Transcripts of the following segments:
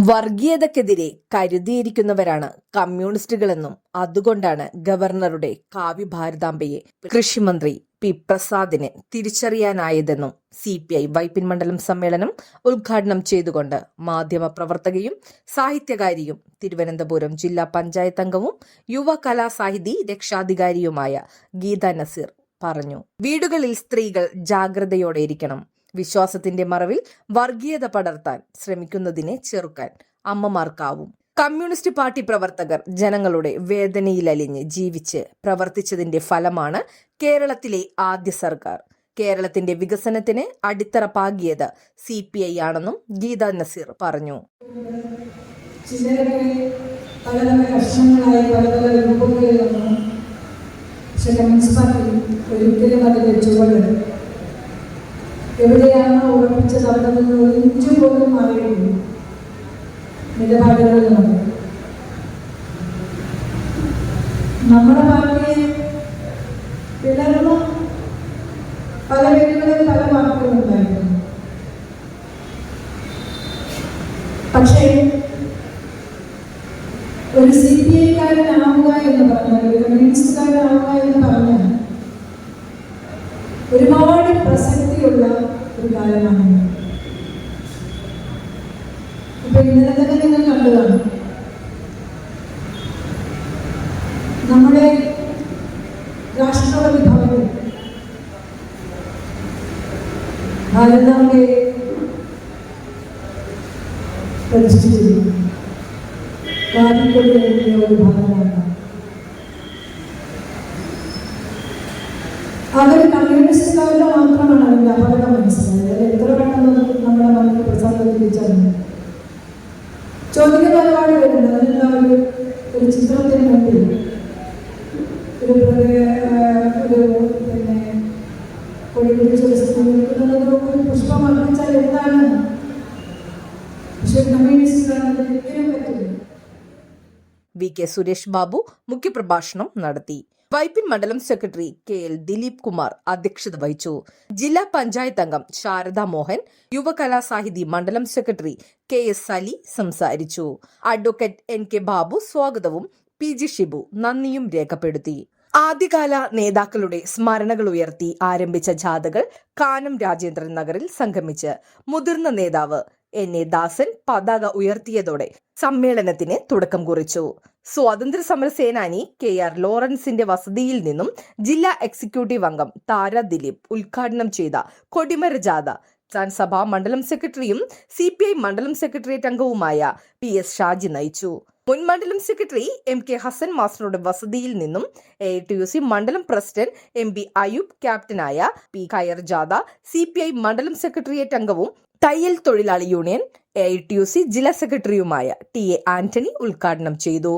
വർഗീയതക്കെതിരെ കരുതിയിരിക്കുന്നവരാണ് കമ്മ്യൂണിസ്റ്റുകളെന്നും അതുകൊണ്ടാണ് ഗവർണറുടെ കാവ്യ ഭാരതാംബയെ കൃഷിമന്ത്രി പി പ്രസാദിനെ തിരിച്ചറിയാനായതെന്നും CPI വൈപ്പിൻ മണ്ഡലം സമ്മേളനം ഉദ്ഘാടനം ചെയ്തുകൊണ്ട് മാധ്യമപ്രവർത്തകയും സാഹിത്യകാരിയും തിരുവനന്തപുരം ജില്ലാ പഞ്ചായത്ത് അംഗവും യുവ കലാസാഹിതി രക്ഷാധികാരിയുമായ ഗീത നസീർ പറഞ്ഞു. വീടുകളിൽ സ്ത്രീകൾ ജാഗ്രതയോടെ ഇരിക്കണം. വിശ്വാസത്തിന്റെ മറവിൽ വർഗീയത പടർത്താൻ ശ്രമിക്കുന്നതിനെ ചെറുക്കാൻ അമ്മമാർക്കാവും. കമ്മ്യൂണിസ്റ്റ് പാർട്ടി പ്രവർത്തകർ ജനങ്ങളുടെ വേദനയിലലിഞ്ഞ് ജീവിച്ച് പ്രവർത്തിച്ചതിന്റെ ഫലമാണ് കേരളത്തിലെ ആദ്യ സർക്കാർ. കേരളത്തിന്റെ വികസനത്തിന് അടിത്തറ പാകിയത് CPI ആണെന്നും ഗീത നസീർ പറഞ്ഞു. എവിടെയാണോ ഉറപ്പിച്ചത് അവിടെ നിന്ന് ഒരു ഇഞ്ചു പോലും മാറിയിട്ടില്ല നിലപാടുകളിൽ നിന്ന്. നമ്മുടെ പാർട്ടിയെ പിളർന്ന പല വീടുകളിൽ പല വാക്കുകളുണ്ടായിരുന്നു. പക്ഷേ ഒരു CPI-കാരനാവുക എന്ന് പറഞ്ഞാൽ, ഒരു കമ്മ്യൂണിസ്റ്റുകാരനാവുക എന്ന് പറഞ്ഞാൽ ഒരുപാട് പ്രസക്തിയുള്ള ഒരു കാലമാണ്. ഇപ്പൊ ഇന്നലെ തന്നെ നിങ്ങൾ കണ്ടതാണ്, നമ്മുടെ രാഷ്ട്രപതി ഭവനിൽ ഭാരതാംബയെ പ്രതിഷ്ഠിച്ചിരിക്കുന്നു. കാവിക്കൊടിയ ഒരു ഭാഗമാണ്. അതൊരു കമ്മ്യൂണിസ്റ്റുകാരുടെ മാത്രമാണ് അതിൻ്റെ അപകടം മനസ്സിലായത്. അത് എത്ര പെട്ടെന്ന് നമ്മുടെ മനസ്സിൽ പ്രസാദിപ്പിച്ചാണ് ചോദിക്കുന്ന ഒരുപാട് പേരുണ്ട്. അതിനുള്ള ഒരു ചിത്രത്തിന് മുമ്പിൽ പിന്നെ കൊടി പിടിച്ചൊരു പുഷ്പം അർപ്പിച്ചാൽ എന്താണ്? പക്ഷെ കമ്മ്യൂണിസ്റ്റുകാരുടെ ഒരിക്കലും പറ്റില്ല. VK സുരേഷ് ബാബു മുഖ്യപ്രഭാഷണം നടത്തി. വൈപ്പിൻ മണ്ഡലം സെക്രട്ടറി KL ദിലീപ് കുമാർ അധ്യക്ഷത വഹിച്ചു. ജില്ലാ പഞ്ചായത്ത് അംഗം ശാരദ മോഹൻ, യുവകലാസാഹിതി മണ്ഡലം സെക്രട്ടറി KS അലി സംസാരിച്ചു. അഡ്വക്കേറ്റ് NK ബാബു സ്വാഗതവും PG ഷിബു നന്ദിയും രേഖപ്പെടുത്തി. ആദ്യകാല നേതാക്കളുടെ സ്മരണകൾ ഉയർത്തി ആരംഭിച്ച ജാഥകൾ കാനം രാജേന്ദ്രൻ നഗറിൽ സംഗമിച്ച് മുതിർന്ന നേതാവ് NA ദാസൻ പതാക ഉയർത്തിയതോടെ സമ്മേളനത്തിന് തുടക്കം കുറിച്ചു. സ്വാതന്ത്ര്യ സമര സേനാനി KR ലോറൻസിന്റെ വസതിയിൽ നിന്നും ജില്ലാ എക്സിക്യൂട്ടീവ് അംഗം താര ദിലീപ് ഉദ്ഘാടനം ചെയ്ത കൊടിമര ജാഥ സഭാ മണ്ഡലം സെക്രട്ടറിയും CPI മണ്ഡലം സെക്രട്ടേറിയറ്റ് അംഗവുമായ PS ഷാജി നയിച്ചു. മുൻ മണ്ഡലം സെക്രട്ടറി MK ഹസൻ മാസ്റ്ററുടെ വസതിയിൽ നിന്നും AITUC മണ്ഡലം പ്രസിഡന്റ് MB അയൂബ് ക്യാപ്റ്റനായ P ഖയർ ജാഥ CPI മണ്ഡലം സെക്രട്ടേറിയറ്റ് അംഗവും തയ്യൽ തൊഴിലാളി യൂണിയൻ AITUC ജില്ലാ സെക്രട്ടറിയുമായ TA ആന്റണി ഉദ്ഘാടനം ചെയ്തു.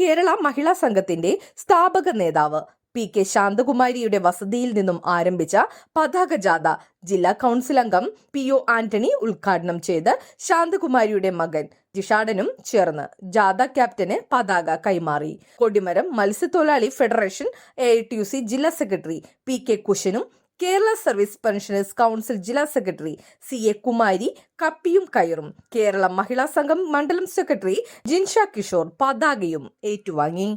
കേരള മഹിളാ സംഘത്തിന്റെ സ്ഥാപക നേതാവ് PK ശാന്തകുമാരിയുടെ വസതിയിൽ നിന്നും ആരംഭിച്ച പതാക ജാഥ ജില്ലാ കൗൺസിൽ അംഗം PO ആന്റണി ഉദ്ഘാടനം ചെയ്ത് ശാന്തകുമാരിയുടെ മകൻ ജിഷാടനും ചേർന്ന് ജാഥ ക്യാപ്റ്റന് പതാക കൈമാറി. കൊടിമരം മത്സ്യത്തൊഴിലാളി ഫെഡറേഷൻ AITUC ജില്ലാ സെക്രട്ടറി PK കുശനും കേരള സർവീസ് പെൻഷനേഴ്സ് കൗൺസിൽ ജില്ലാ സെക്രട്ടറി CA കുമാരി കപ്പിയും കയറും. കേരള മഹിളാ സംഘം മണ്ഡലം സെക്രട്ടറി ജിൻഷ കിഷോർ പതാകയും ഏറ്റുവാങ്ങി.